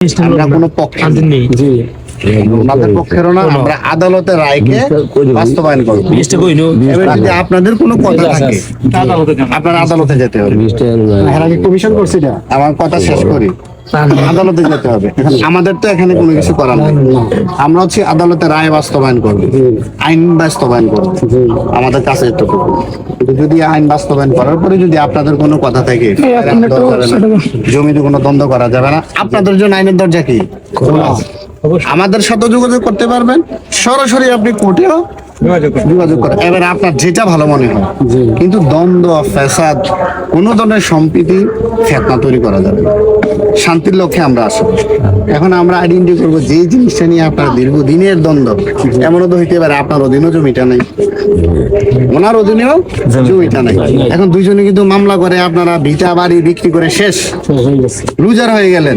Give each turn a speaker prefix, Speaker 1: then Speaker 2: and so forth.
Speaker 1: আমরা কোনো পক্ষে নেই, ওনাদের পক্ষেরও না, আমরা আদালতের রায়কে বাস্তবায়ন করবো। এবার যদি আপনাদের কোনো কথা থাকে আপনারা আদালতে যেতে হবে।
Speaker 2: কমিশন করছি না,
Speaker 1: আমার কথা শেষ করি, আদালতে যেতে হবে। এখন আমাদের তো এখানে কোনো কিছু করার নেই, আমরা হচ্ছে আদালতে রায় বাস্তবায়ন করবো, আইন বাস্তবায়ন করবো, আমাদের কাছে এতটুকু। কিন্তু যদি আইন বাস্তবায়ন করার পরে যদি আপনাদের কোনো কথা থাকে, জমিতে কোনো দ্বন্দ্ব করা যাবে না, আপনাদের জন্য আইনের দরজা কি খোলা আছে। আমাদের সাথে যোগাযোগ করতে পারবেন, সরাসরি আপনি কোর্টেও যোগাযোগ করেন। এবার আপনার যেটা ভালো মনে হয়, কিন্তু দ্বন্দ্ব, ফ্যাসাদ, কোন ধরনের সম্প্রীতি, ফেতনা তৈরি করা যাবে না। শান্তির লক্ষ্যে আমরা আসি। এখন আমরা আইডেন্টি করবো যে জিনিসটা নিয়ে আপনার দীর্ঘদিনের দ্বন্দ্ব, এমনও তো হইতে পারে আপনার অধীনেও জমিটা নেই, ওনার অধীনেও জমিটা নেই। এখন দুইজনে কিন্তু মামলা করে, আপনারা ভিটা বাড়ি বিক্রি করে শেষ, লুজার হয়ে গেলেন।